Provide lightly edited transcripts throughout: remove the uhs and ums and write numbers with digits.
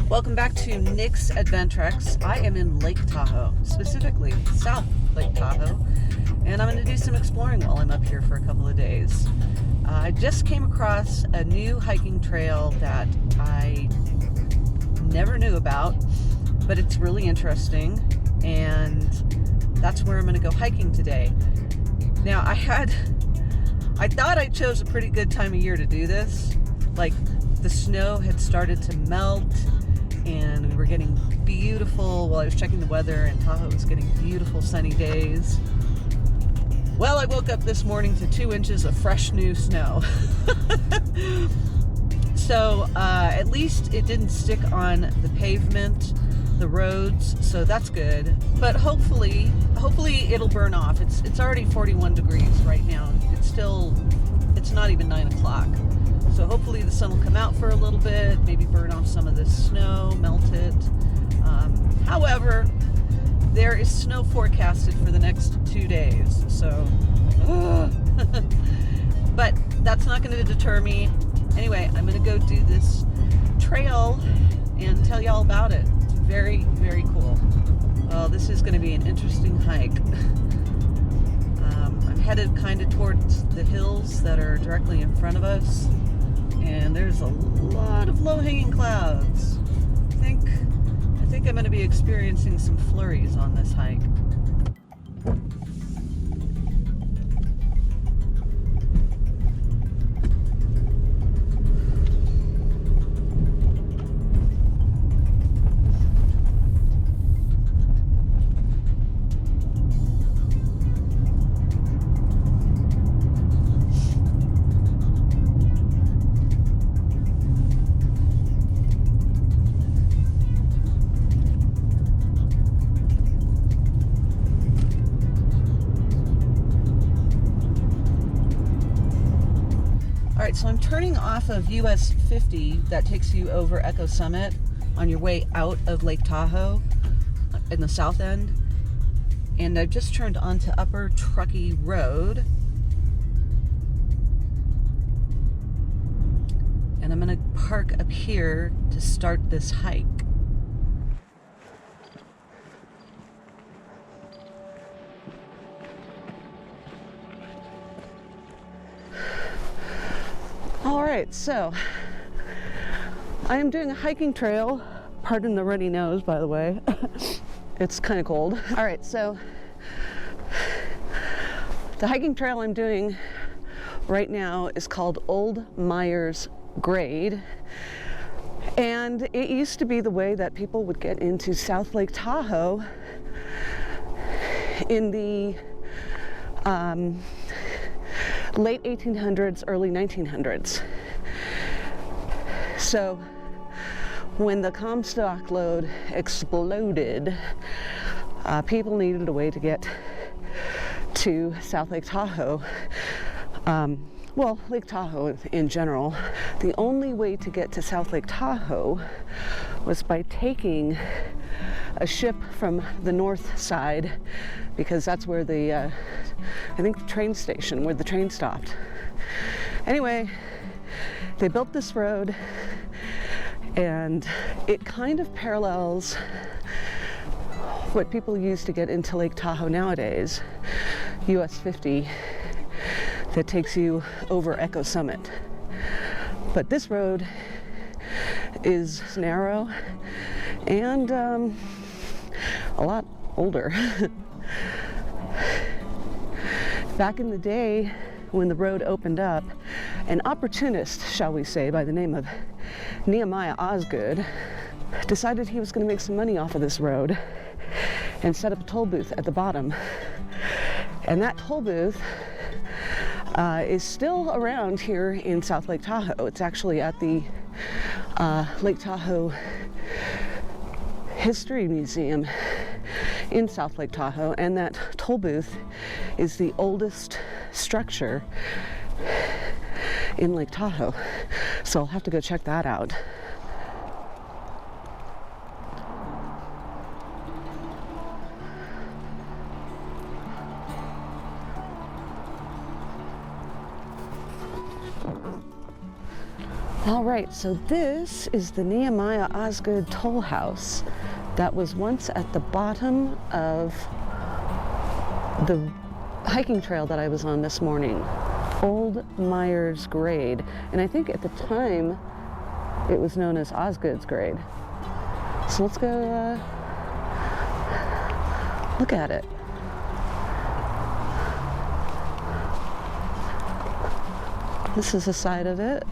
Welcome back to Nick's Adventrex. I am in Lake Tahoe, specifically South Lake Tahoe, and I'm going to do some exploring while I'm up here for a couple of days. I just came across a new hiking trail that I never knew about, but it's really interesting, and that's where I'm going to go hiking today. Now, I thought I chose a pretty good time of year to do this. Like, the snow had started to melt, and we were getting beautiful, well, I was checking the weather, and Tahoe was getting beautiful sunny days. Well, I woke up this morning to 2 inches of fresh new snow. So at least it didn't stick on the pavement, the roads, so that's good. But hopefully it'll burn off. It's already 41 degrees right now. It's not even 9 o'clock. So hopefully the sun will come out for a little bit, maybe burn off some of this snow, melt it. However, there is snow forecasted for the next 2 days, so but that's not going to deter me. Anyway, I'm going to go do this trail and tell you all about it. It's very, very cool. Well, this is going to be an interesting hike. I'm headed kind of towards the hills that are directly in front of us, and there's a lot of low-hanging clouds. I think I'm going to be experiencing some flurries on this hike. Alright, so I'm turning off of US 50 that takes you over Echo Summit on your way out of Lake Tahoe in the south end. And I've just turned onto Upper Truckee Road. And I'm going to park up here to start this hike. Alright, so I am doing a hiking trail. Pardon the runny nose, by the way. It's kind of cold. Alright, so the hiking trail I'm doing right now is called Old Meyers Grade. And it used to be the way that people would get into South Lake Tahoe in the late 1800s, early 1900s. So when the Comstock lode exploded, people needed a way to get to South Lake Tahoe. Well, Lake Tahoe in general. The only way to get to South Lake Tahoe was by taking a ship from the north side, because that's where the I think the train station, where the train stopped. Anyway, they built this road, and it kind of parallels what people use to get into Lake Tahoe nowadays, US 50, that takes you over Echo Summit. But this road is narrow and a lot older. Back in the day, when the road opened up, an opportunist, shall we say, by the name of Nehemiah Osgood, decided he was going to make some money off of this road and set up a toll booth at the bottom. And that toll booth is still around here in South Lake Tahoe. It's actually at the Lake Tahoe History Museum in South Lake Tahoe, and that toll booth is the oldest structure in Lake Tahoe. So I'll have to go check that out. All right, so this is the Nehemiah Osgood Toll House that was once at the bottom of the hiking trail that I was on this morning, Old Meyers Grade. And I think at the time it was known as Osgood's Grade. So let's go look at it. This is the side of it.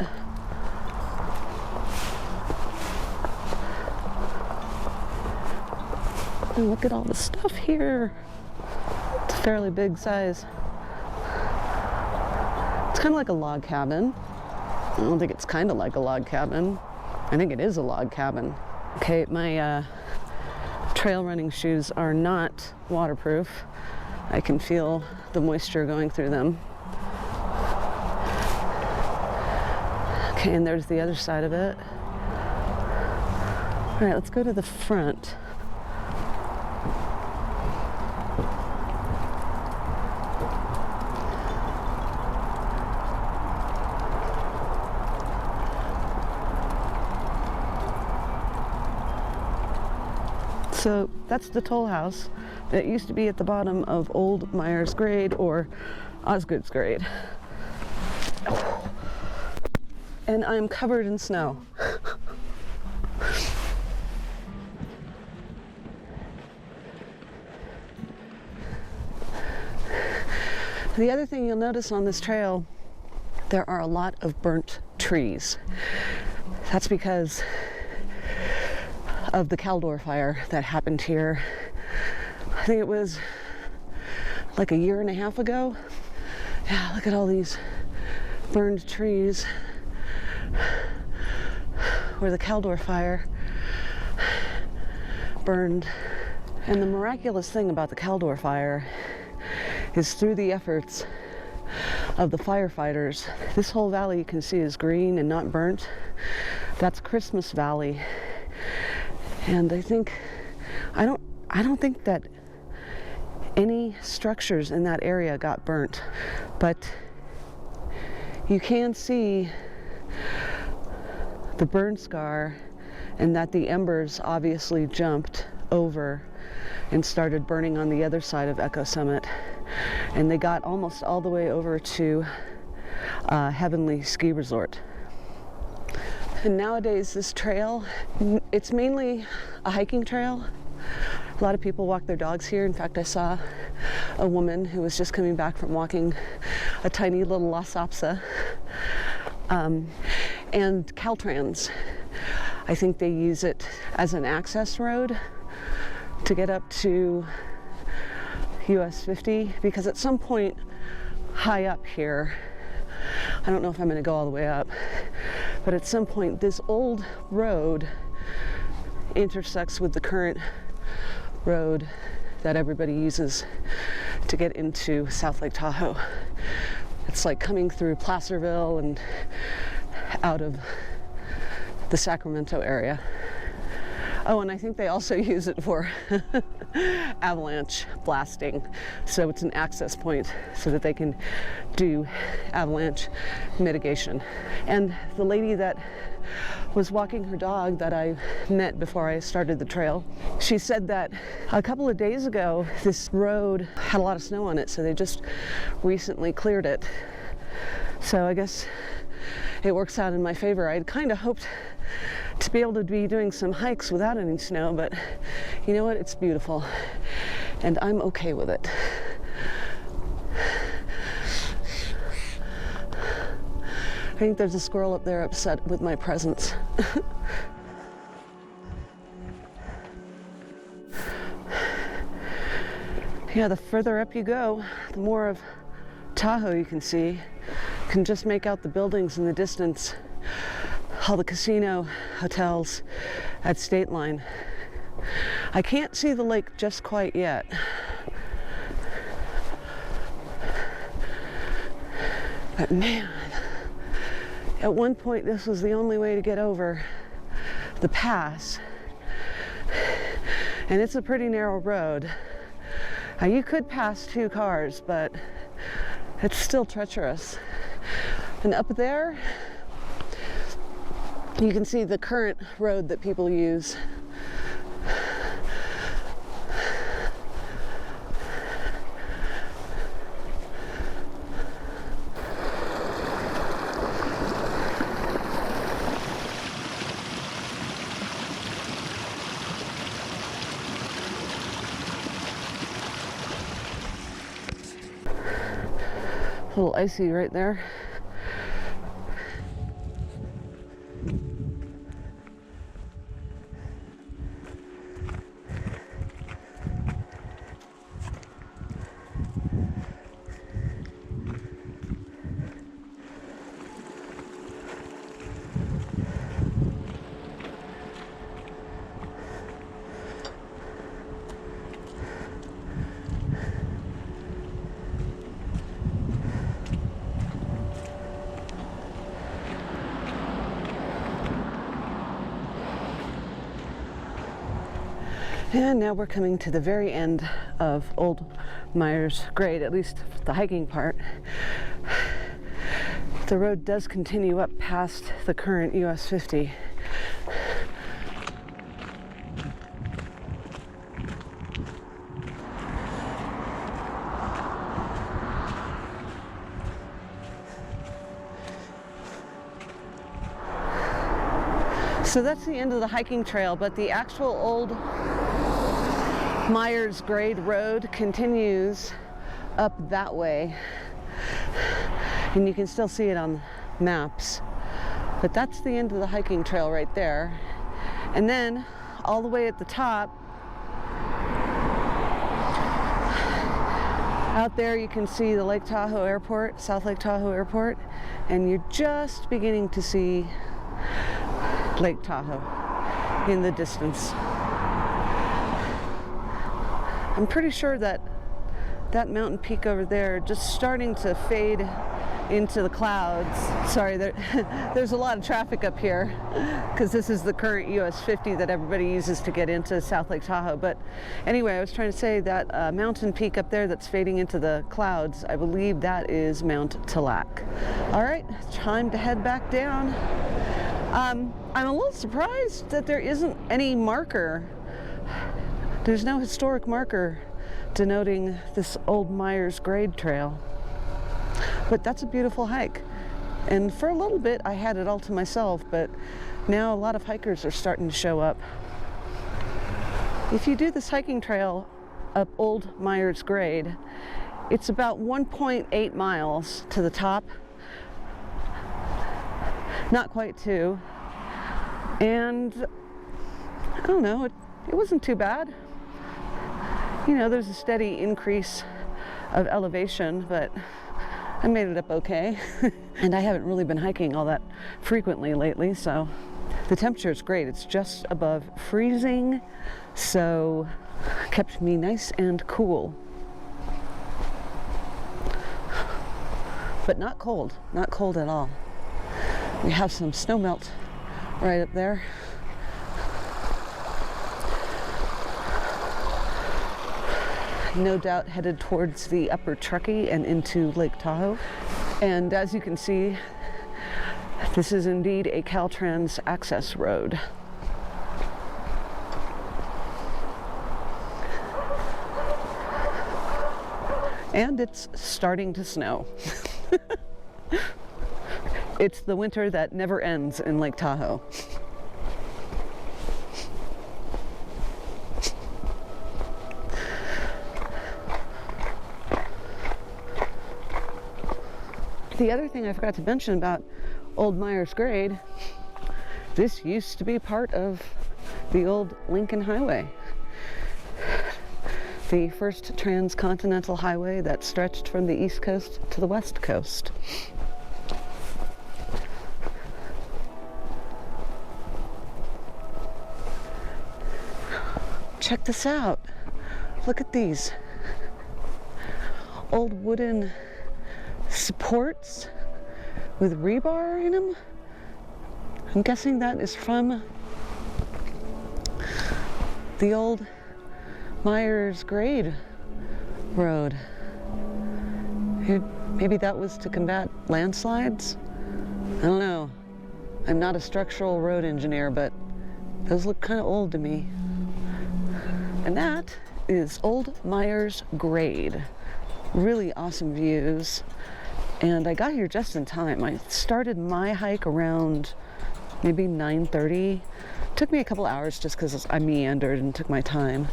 And look at all the stuff here. It's a fairly big size. It's kind of like a log cabin. I don't think it's kind of like a log cabin. I think it is a log cabin. Okay, my trail running shoes are not waterproof. I can feel the moisture going through them. Okay, and there's the other side of it. All right, let's go to the front. So that's the toll house that used to be at the bottom of Old Meyers Grade, or Osgood's Grade. And I'm covered in snow. The other thing you'll notice on this trail, there are a lot of burnt trees. That's because of the Caldor fire that happened here. I think it was like a year and a half ago. Yeah, look at all these burned trees where the Caldor fire burned. And the miraculous thing about the Caldor fire is through the efforts of the firefighters, this whole valley you can see is green and not burnt. That's Christmas Valley. And I don't think that any structures in that area got burnt, but you can see the burn scar, and that the embers obviously jumped over and started burning on the other side of Echo Summit, and they got almost all the way over to Heavenly Ski Resort. And nowadays this trail, it's mainly a hiking trail. A lot of people walk their dogs here. In fact, I saw a woman who was just coming back from walking a tiny little Lhasa Apso. And Caltrans, I think they use it as an access road to get up to US 50, because at some point high up here, I don't know if I'm going to go all the way up, but at some point this old road intersects with the current road that everybody uses to get into South Lake Tahoe. It's like coming through Placerville and out of the Sacramento area. Oh, and I think they also use it for avalanche blasting. So it's an access point so that they can do avalanche mitigation. And the lady that was walking her dog that I met before I started the trail, she said that a couple of days ago this road had a lot of snow on it, so they just recently cleared it. So I guess it works out in my favor. I'd kind of hoped to be able to be doing some hikes without any snow, but you know what? It's beautiful, and I'm okay with it. I think there's a squirrel up there upset with my presence. Yeah, the further up you go, the more of Tahoe you can see. You can just make out the buildings in the distance, all the casino hotels at State Line. I can't see the lake just quite yet. But man, at one point this was the only way to get over the pass. And it's a pretty narrow road. Now you could pass two cars, but it's still treacherous. And up there, you can see the current road that people use. A little icy right there. And now we're coming to the very end of Old Meyers Grade, at least the hiking part. The road does continue up past the current US 50. So that's the end of the hiking trail, but the actual Old Meyers Grade Road continues up that way, and you can still see it on maps, but that's the end of the hiking trail right there. And then all the way at the top, out there you can see the Lake Tahoe Airport, South Lake Tahoe Airport, and you're just beginning to see Lake Tahoe in the distance. I'm pretty sure that that mountain peak over there just starting to fade into the clouds. Sorry, there's a lot of traffic up here because this is the current US 50 that everybody uses to get into South Lake Tahoe. But anyway, I was trying to say that mountain peak up there that's fading into the clouds, I believe that is Mount Talac. All right, time to head back down. I'm a little surprised that there isn't any marker. There's no historic marker denoting this Old Meyers Grade trail. But that's a beautiful hike. And for a little bit, I had it all to myself, but now a lot of hikers are starting to show up. If you do this hiking trail up Old Meyers Grade, it's about 1.8 miles to the top. Not quite 2. And I don't know, it wasn't too bad. You know, there's a steady increase of elevation, but I made it up okay. And I haven't really been hiking all that frequently lately, so the temperature is great. It's just above freezing, so kept me nice and cool. But not cold at all. We have some snow melt right up there. No doubt headed towards the upper Truckee and into Lake Tahoe. And as you can see, this is indeed a Caltrans access road. And it's starting to snow. It's the winter that never ends in Lake Tahoe. The other thing I forgot to mention about Old Meyers Grade, this used to be part of the old Lincoln Highway, the first transcontinental highway that stretched from the East Coast to the West Coast. Check this out. Look at these old wooden supports with rebar in them. I'm guessing that is from the Old Meyers Grade road. Maybe that was to combat landslides. I don't know. I'm not a structural road engineer, but those look kind of old to me. And that is Old Meyers Grade. Really awesome views. And I got here just in time. I started my hike around maybe 9:30. Took me a couple hours just because I meandered and took my time.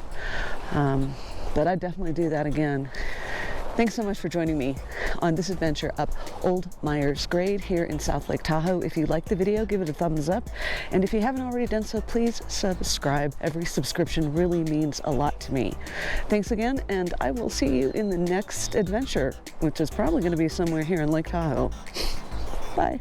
But I'd definitely do that again. Thanks so much for joining me on this adventure up Old Meyers Grade here in South Lake Tahoe. If you liked the video, give it a thumbs up. And if you haven't already done so, please subscribe. Every subscription really means a lot to me. Thanks again, and I will see you in the next adventure, which is probably going to be somewhere here in Lake Tahoe. Bye.